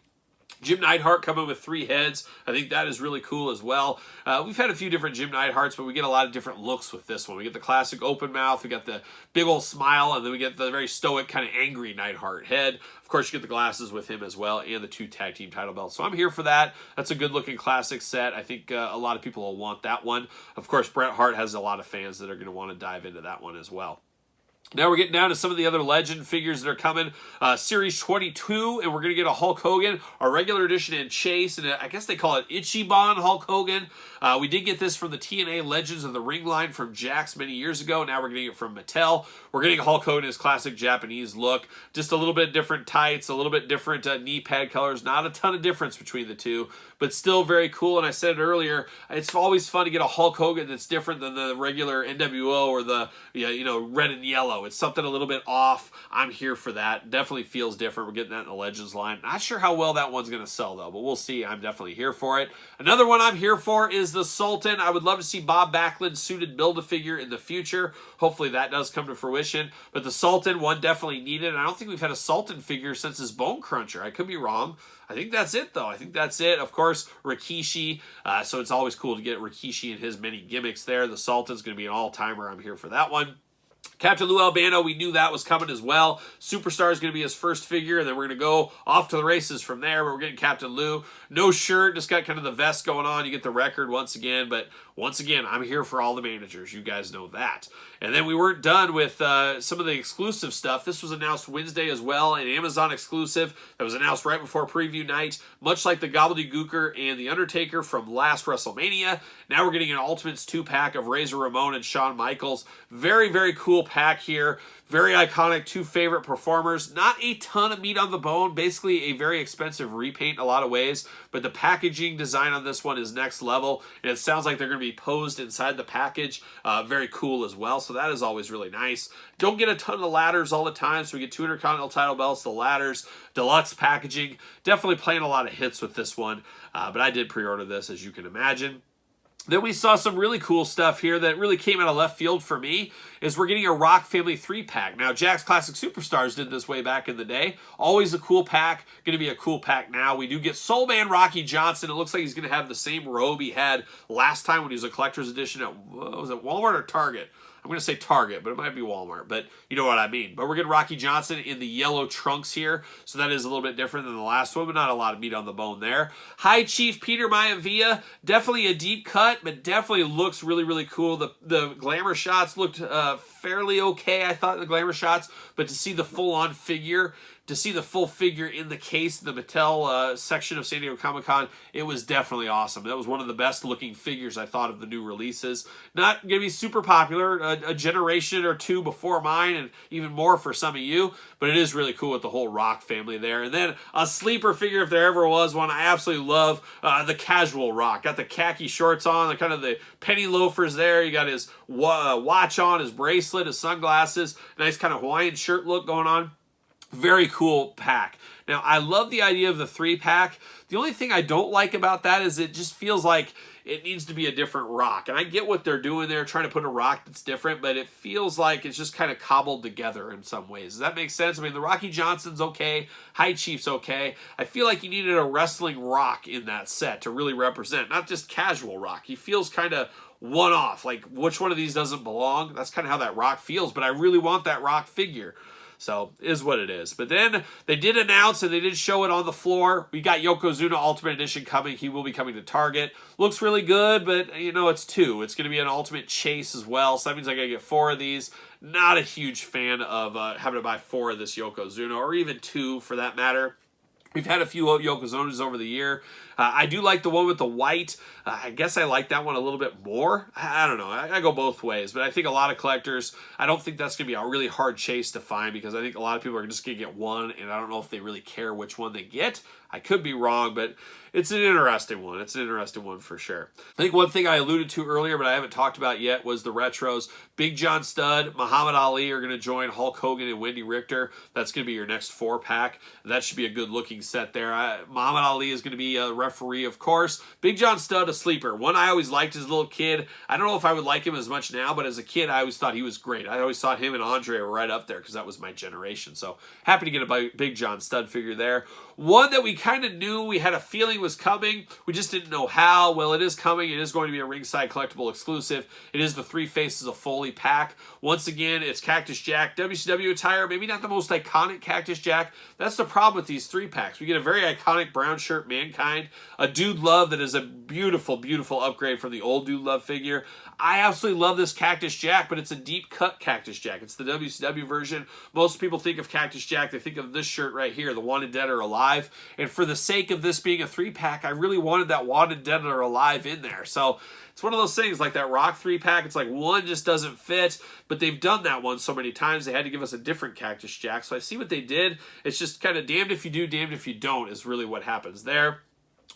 Jim Neidhart coming with 3 heads. I think that is really cool as well. We've had a few different Jim Neidharts, but we get a lot of different looks with this one. We get the classic open mouth, we got the big old smile, and then we get the very stoic, kind of angry Neidhart head. Of course, you get the glasses with him as well, and the 2 tag team title belts. So I'm here for that. That's a good-looking classic set. I think a lot of people will want that one. Of course, Bret Hart has a lot of fans that are going to want to dive into that one as well. Now we're getting down to some of the other legend figures that are coming. Series 22, and we're going to get a Hulk Hogan, a regular edition in Chase, and I guess they call it Ichiban Hulk Hogan. We did get this from the TNA Legends of the Ring line from Jax many years ago. Now we're getting it from Mattel. We're getting Hulk Hogan in his classic Japanese look. Just a little bit different tights, a little bit different knee pad colors. Not a ton of difference between the two, but still very cool. And I said it earlier, it's always fun to get a Hulk Hogan that's different than the regular NWO or the red and yellow. It's something a little bit off. I'm here for that. Definitely feels different. We're getting that in the Legends line. Not sure how well that one's going to sell, though, but we'll see. I'm definitely here for it. Another one I'm here for is the Sultan. I would love to see Bob Backlund suited Build-A-Figure in the future. Hopefully that does come to fruition. But the Sultan, one definitely needed. And I don't think we've had a Sultan figure since his Bone Cruncher. I could be wrong. I think that's it, though. I think that's it. Of course, Rikishi. So it's always cool to get Rikishi and his many gimmicks there. The Sultan's going to be an all-timer. I'm here for that one. Captain Lou Albano, we knew that was coming as well. Superstar is going to be his first figure, and then we're going to go off to the races from there. But we're getting Captain Lou. No shirt, just got kind of the vest going on. You get the record once again, but once again, I'm here for all the managers. You guys know that. And then we weren't done with some of the exclusive stuff. This was announced Wednesday as well, an Amazon exclusive that was announced right before preview night, much like the Gobbledygooker and the Undertaker from last WrestleMania. Now we're getting an Ultimates 2-pack of Razor Ramon and Shawn Michaels. Very, very cool pack here. Very iconic, 2 favorite performers. Not a ton of meat on the bone. Basically a very expensive repaint in a lot of ways. But the packaging design on this one is next level. And it sounds like they're going to be posed inside the package. Very cool as well. So that is always really nice. Don't get a ton of ladders all the time. So we get 2 Intercontinental title belts, the ladders, deluxe packaging. Definitely playing a lot of hits with this one. But I did pre-order this, as you can imagine. Then we saw some really cool stuff here that really came out of left field for me, is we're getting a Rock Family 3-pack. Now, Jack's Classic Superstars did this way back in the day. Always a cool pack. Going to be a cool pack now. We do get Soul Man Rocky Johnson. It looks like he's going to have the same robe he had last time when he was a collector's edition at, was it Walmart or Target? I'm going to say Target, but it might be Walmart, but you know what I mean. But we're getting Rocky Johnson in the yellow trunks here, so that is a little bit different than the last one, but not a lot of meat on the bone there. High Chief Peter Maivia, definitely a deep cut, but definitely looks really, really cool. The glamour shots looked fairly okay, I thought, in the glamour shots, but to see the full-on figure, to see the full figure in the case, the Mattel section of San Diego Comic-Con, it was definitely awesome. That was one of the best looking figures I thought of the new releases. Not going to be super popular, a generation or two before mine, and even more for some of you, but it is really cool with the whole Rock family there. And then a sleeper figure, if there ever was one, I absolutely love the casual Rock. Got the khaki shorts on, the kind of the penny loafers there. You got his watch on, his bracelet, his sunglasses, nice kind of Hawaiian shirt look going on. Very cool pack. Now, I love the idea of the 3-pack. The only thing I don't like about that is it just feels like it needs to be a different Rock. And I get what they're doing there, trying to put a Rock that's different, but it feels like it's just kind of cobbled together in some ways. Does that make sense? I mean, the Rocky Johnson's okay. High Chief's okay. I feel like you needed a wrestling Rock in that set to really represent, not just casual Rock. He feels kind of one-off. Like, which one of these doesn't belong? That's kind of how that Rock feels, but I really want that Rock figure. So, is what it is. But then, they did announce, and they did show it on the floor. We got Yokozuna Ultimate Edition coming. He will be coming to Target. Looks really good, but, you know, it's 2. It's going to be an Ultimate Chase as well, so that means I got to get 4 of these. Not a huge fan of having to buy 4 of this Yokozuna, or even 2 for that matter. We've had a few Yokozunas over the year. I do like the one with the white. I guess I like that one a little bit more. I don't know. I go both ways. But I think a lot of collectors, I don't think that's going to be a really hard chase to find, because I think a lot of people are just going to get one, and I don't know if they really care which one they get. I could be wrong, but it's an interesting one. It's an interesting one for sure. I think one thing I alluded to earlier, but I haven't talked about yet, was the retros. Big John Studd, Muhammad Ali are going to join Hulk Hogan and Wendy Richter. That's going to be your next 4-pack. That should be a good-looking set there. Muhammad Ali is going to be a referee, of course. Big John Studd, a sleeper. One I always liked as a little kid. I don't know if I would like him as much now, but as a kid, I always thought he was great. I always thought him and Andre were right up there, because that was my generation. So, happy to get a Big John Studd figure there. One that we kind of knew, we had a feeling was coming. We just didn't know how. Well, it is coming. It is going to be a Ringside Collectible exclusive. It is the 3 Faces of Foley pack. Once again, it's Cactus Jack. WCW attire, maybe not the most iconic Cactus Jack. That's the problem with these 3-packs. We get a very iconic brown shirt Mankind. A Dude Love that is a beautiful, beautiful upgrade from the old Dude Love figure. I absolutely love this Cactus Jack, but it's a deep cut Cactus Jack. It's the WCW version. Most people think of Cactus Jack, they think of this shirt right here, the Wanted Dead or Alive. And for the sake of this being a 3-pack, I really wanted that Wanted Dead or Alive in there. So it's one of those things, like that Rock 3-pack, it's like one just doesn't fit, but they've done that one so many times, they had to give us a different Cactus Jack. So I see what they did. It's just kind of damned if you do, damned if you don't is really what happens there.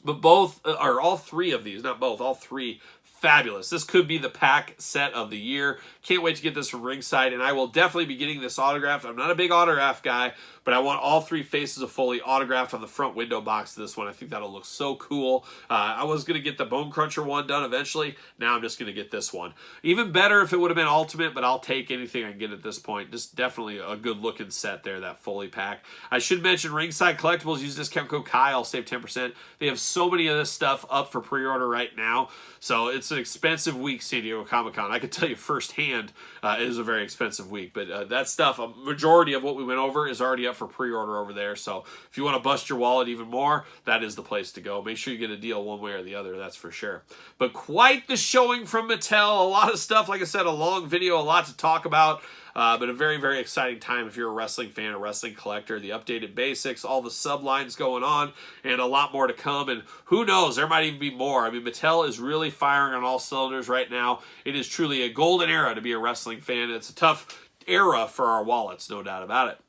But both, or all 3 of these, not both, all 3, fabulous. This could be the pack set of the year. Can't wait to get this from Ringside, and I will definitely be getting this autographed. I'm not a big autograph guy, but I want all 3 Faces of Foley autographed on the front window box of this one. I think that'll look so cool. I was going to get the Bone Cruncher one done eventually. Now I'm just going to get this one. Even better if it would have been Ultimate, but I'll take anything I can get at this point. Just definitely a good looking set there, that Foley pack. I should mention Ringside Collectibles. Use discount code Kyle, save 10%. They have so many of this stuff up for pre-order right now. So it's an expensive week, San Diego Comic-Con. I can tell you firsthand it is a very expensive week. But that stuff, a majority of what we went over is already up for pre-order over there. So if you want to bust your wallet even more, that is the place to go. Make sure you get a deal one way or the other, that's for sure. But quite the showing from Mattel. A lot of stuff, like I said, a long video, a lot to talk about. But a very, very exciting time if you're a wrestling fan, a wrestling collector. The updated basics, all the sublines going on, and a lot more to come. And who knows, there might even be more. I mean, Mattel is really firing on all cylinders right now. It is truly a golden era to be a wrestling fan. It's a tough era for our wallets, no doubt about it.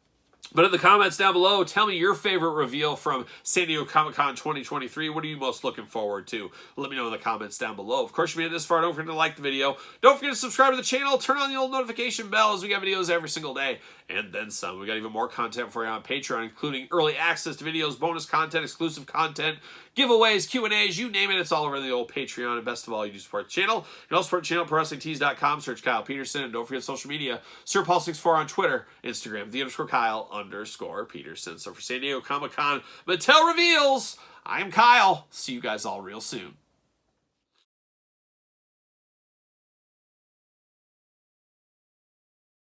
But in the comments down below, tell me your favorite reveal from San Diego Comic-Con 2023. What are you most looking forward to? Let me know in the comments down below. Of course, if you made it this far, don't forget to like the video. Don't forget to subscribe to the channel. Turn on the old notification bell as we got videos every single day. And then some. We got even more content for you on Patreon, including early access to videos, bonus content, exclusive content, giveaways, Q&As, you name it. It's all over the old Patreon. And best of all, you do support the channel. You can also support the channel at ProWrestlingTees.com. Search Kyle Peterson. And don't forget social media. SirPaul64 on Twitter, Instagram, _Kyle_Peterson. So for San Diego Comic-Con Mattel Reveals, I'm Kyle. See you guys all real soon.